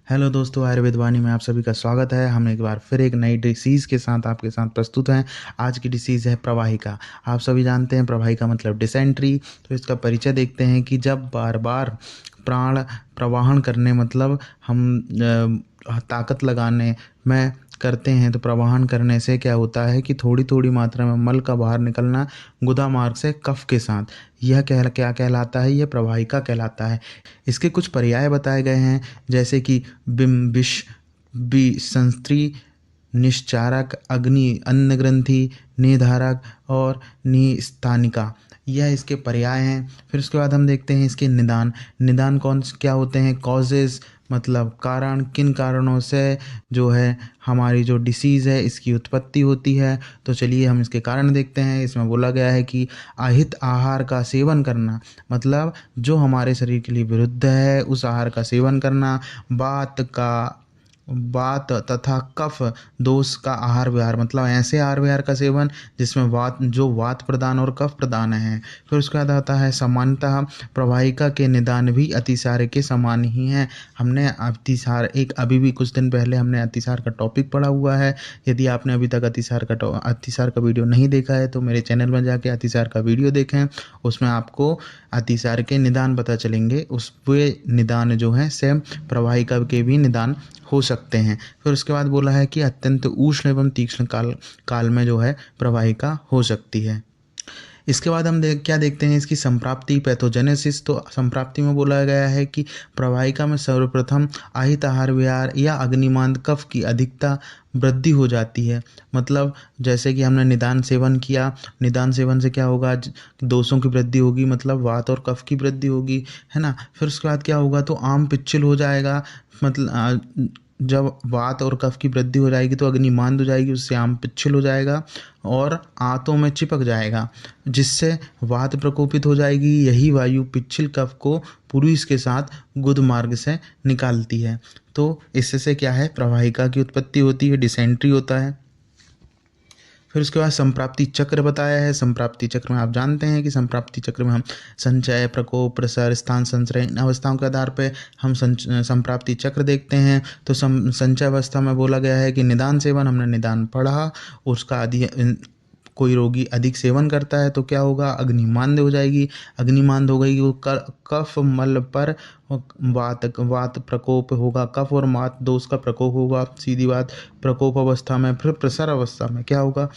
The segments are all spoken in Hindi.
हेलो दोस्तों, आयुर्वेद वाणी में आप सभी का स्वागत है। हम एक बार फिर एक नई डिसीज़ के साथ आपके साथ प्रस्तुत हैं। आज की डिसीज़ है प्रवाहिका। आप सभी जानते हैं प्रवाहिका मतलब डिसेंट्री। तो इसका परिचय देखते हैं कि जब बार बार प्राण प्रवाहन करने मतलब हम ताकत लगाने में करते हैं तो प्रवाहन करने से क्या होता है कि थोड़ी थोड़ी मात्रा में मल का बाहर निकलना गुदा मार्ग से कफ के साथ, यह क्या कहलाता है? यह प्रवाहिका कहलाता है। इसके कुछ पर्याय बताए गए हैं, जैसे कि बिम्बिश, संस्त्री, निश्चारक, अग्नि, अन्न ग्रंथि, निधारक और निस्तानिका। यह इसके पर्याय हैं। फिर उसके बाद हम देखते हैं इसके निदान। निदान क्या होते हैं? कॉजेज़ मतलब कारण, किन कारणों से जो है हमारी जो डिसीज़ है इसकी उत्पत्ति होती है। तो चलिए हम इसके कारण देखते हैं। इसमें बोला गया है कि अहित आहार का सेवन करना, मतलब जो हमारे शरीर के लिए विरुद्ध है उस आहार का सेवन करना, वात तथा कफ दोष का आहार विहार, मतलब ऐसे आहार विहार का सेवन जिसमें वात प्रदान और कफ प्रदान है। फिर उसके बाद आता है सामान्यतः प्रवाहिका के निदान भी अतिसार के समान ही हैं। हमने अतिसार अभी भी कुछ दिन पहले हमने अतिसार का टॉपिक पढ़ा हुआ है। यदि आपने अभी तक अतिसार का वीडियो नहीं देखा है तो मेरे चैनल में जाके अतिसार का वीडियो देखें। उसमें आपको अतिसार के निदान पता चलेंगे। उस वे निदान जो हैं सेम प्रवाहिका के भी निदान हो सकते हैं। फिर उसके बाद बोला है कि अत्यंत उष्ण एवं तीक्ष्ण काल में जो है प्रवाहिका हो सकती है। इसके बाद हम क्या देखते हैं इसकी संप्राप्ति, पैथोजेनेसिस। तो संप्राप्ति में बोला गया है कि प्रवाहिका में सर्वप्रथम आहित आहार विहार या अग्निमांद कफ की अधिकता वृद्धि हो जाती है। मतलब जैसे कि हमने निदान सेवन किया, निदान सेवन से क्या होगा? दोषों की वृद्धि होगी, मतलब वात और कफ की वृद्धि होगी, है ना। फिर उसके बाद क्या होगा? तो आम पिच्छिल हो जाएगा। मतलब जब वात और कफ की वृद्धि हो जाएगी तो अग्निमांद हो जाएगी, उससे आम पिच्छिल हो जाएगा और आंतों में चिपक जाएगा, जिससे वात प्रकोपित हो जाएगी। यही वायु पिच्छिल कफ को पुरुष के साथ गुद मार्ग से निकालती है। तो इससे क्या है? प्रवाहिका की उत्पत्ति होती है, डिसेंट्री होता है। फिर उसके बाद संप्राप्ति चक्र बताया है। संप्राप्ति चक्र में आप जानते हैं कि संप्राप्ति चक्र में हम संचय, प्रकोप, प्रसार, स्थान, संचय, इन अवस्थाओं के आधार पर हम संप्राप्ति चक्र देखते हैं। तो संचय अवस्था में बोला गया है कि निदान सेवन, हमने निदान पढ़ा, उसका कोई रोगी अधिक सेवन करता है तो क्या होगा? अग्निमांद हो जाएगी। अग्निमांद हो गई वो कफ मल पर वात प्रकोप होगा, कफ और वात दोष का प्रकोप होगा, सीधी बात। प्रकोप अवस्था में फिर प्रसार अवस्था में क्या होगा?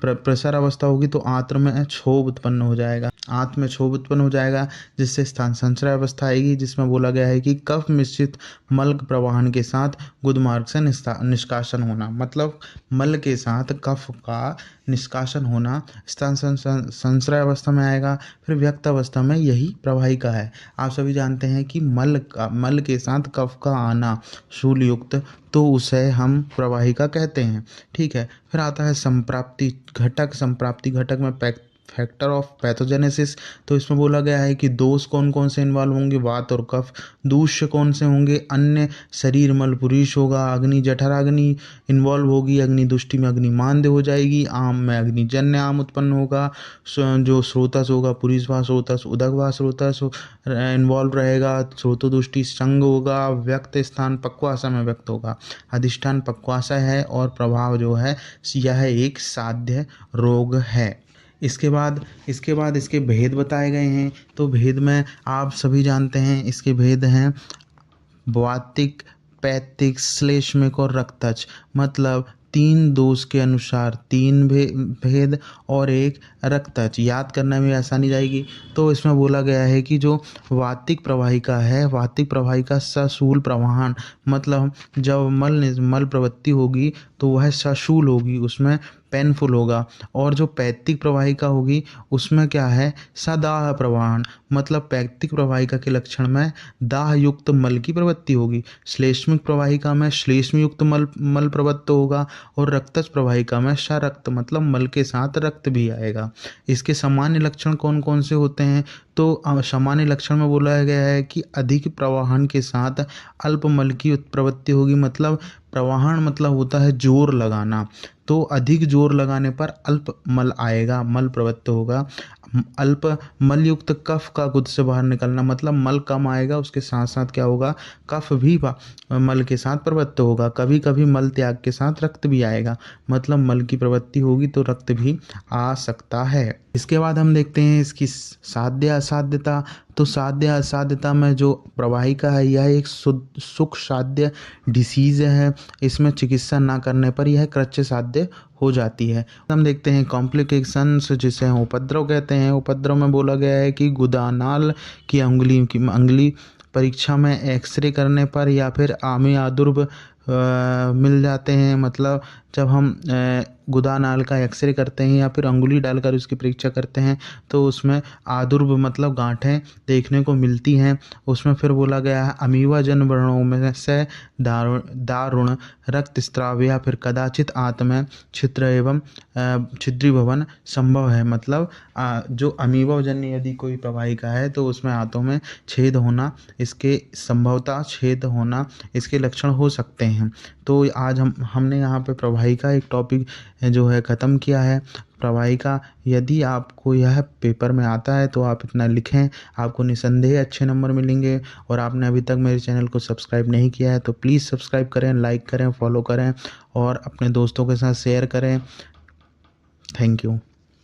प्रसार अवस्था होगी तो आंत्र में क्षोभ उत्पन्न हो जाएगा, आंत में क्षोभ उत्पन्न हो जाएगा, जिससे स्थान संचय अवस्था आएगी, जिसमें बोला गया है कि कफ मिश्रित मल प्रवाहन के साथ गुद मार्ग से निष्कासन होना, मतलब मल के साथ कफ का निष्कासन होना स्थान संचय अवस्था में आएगा। फिर व्यक्त अवस्था में यही प्रवाहिका है। आप सभी जानते हैं कि मल के साथ कफ का आना शूल युक्त, तो उसे हम प्रवाहिका कहते हैं। ठीक है। फिर आता है संप्राप्ति घटक। संप्राप्ति घटक में फैक्टर ऑफ पैथोजेनेसिस। तो इसमें बोला गया है कि दोष कौन कौन से इन्वॉल्व होंगे? वात और कफ। दूष्य कौन से होंगे? अन्य शरीर मल पुरुष होगा। अग्नि जठराग्नि इन्वॉल्व होगी, अग्नि दुष्टि में अग्निमांद्य हो जाएगी। आम में अग्निजन्य आम उत्पन्न होगा। जो स्रोतस होगा पुरुष वा स्रोतस, उदक वा स्रोतस इन्वॉल्व रहेगा। स्रोतोदुष्टि संग होगा। व्यक्त स्थान पक्वाशय में व्यक्त होगा। अधिष्ठान पक्वाशय है और प्रभाव जो है यह एक साध्य रोग है। इसके बाद इसके भेद बताए गए हैं। तो भेद में आप सभी जानते हैं इसके भेद हैं वातिक, पैतिक, श्लेष्मिक और रक्तज। मतलब 3 दोष के अनुसार 3 भेद और एक रक्तज। याद करने में आसानी जाएगी। तो इसमें बोला गया है कि जो वातिक प्रवाहिका है, वातिक प्रवाहिका सशूल प्रवाहन, मतलब जब मल प्रवृत्ति होगी तो वह सशूल होगी, उसमें पेनफुल होगा। और जो पैतिक प्रवाहिका होगी उसमें क्या है? सदाह प्रवाहन, मतलब पैतिक प्रवाहिका के लक्षण में दाह युक्त मल की प्रवृत्ति होगी। श्लेष्मिक प्रवाहिका में श्लेष्म युक्त मल प्रवृत्त होगा और रक्तज प्रवाहिका में सरक्त, मतलब मल के साथ रक्त भी आएगा। इसके सामान्य लक्षण कौन कौन से होते हैं? तो सामान्य लक्षण में बोला गया है कि अधिक प्रवाहन के साथ अल्प मल की प्रवृत्ति होगी, मतलब प्रवाहन मतलब होता है जोर लगाना, तो अधिक जोर लगाने पर अल्प मल आएगा, मल प्रवृत्त होगा। अल्प मल युक्त कफ का गुद से बाहर निकलना मतलब मल कम आएगा, उसके साथ साथ क्या होगा, कफ भी मल के साथ प्रवृत्त होगा। कभी कभी मल त्याग के साथ रक्त भी आएगा, मतलब मल की प्रवृत्ति होगी तो रक्त भी आ सकता है। इसके बाद हम देखते हैं इसकी साध्य असाध्यता। तो साध्य असाध्यता में जो प्रवाहिका है यह एक सुख साध्य डिसीज है। इसमें चिकित्सा ना करने पर यह कृच्य साध्य हो जाती है। हम देखते हैं कॉम्प्लिकेशंस, जिसे हम उपद्रव कहते हैं। उपद्रव में बोला गया है कि गुदानाल की अंगुली परीक्षा में एक्सरे करने पर या फिर आमी आदुर्भ मिल जाते हैं। मतलब जब हम गुदानाल का एक्सरे करते हैं या फिर अंगुली डालकर उसकी परीक्षा करते हैं तो उसमें आदुर्भ मतलब गांठें देखने को मिलती हैं। उसमें फिर बोला गया है अमीवा जन वर्णों में से दारुण रक्तस्राव या फिर कदाचित आंत में छिद्र एवं छिद्रीभवन संभव है। मतलब जो अमीवा जन्य यदि कोई प्रवाहिका है तो उसमें आंतों में छेद होना, इसके संभवतः छेद होना इसके लक्षण हो सकते हैं। तो आज हमने यहाँ पे प्रवाहिका एक टॉपिक जो है ख़त्म किया है। प्रवाहिका यदि आपको यह पेपर में आता है तो आप इतना लिखें, आपको निसंदेह अच्छे नंबर मिलेंगे। और आपने अभी तक मेरे चैनल को सब्सक्राइब नहीं किया है तो प्लीज़ सब्सक्राइब करें, लाइक करें, फॉलो करें और अपने दोस्तों के साथ शेयर करें। Thank you.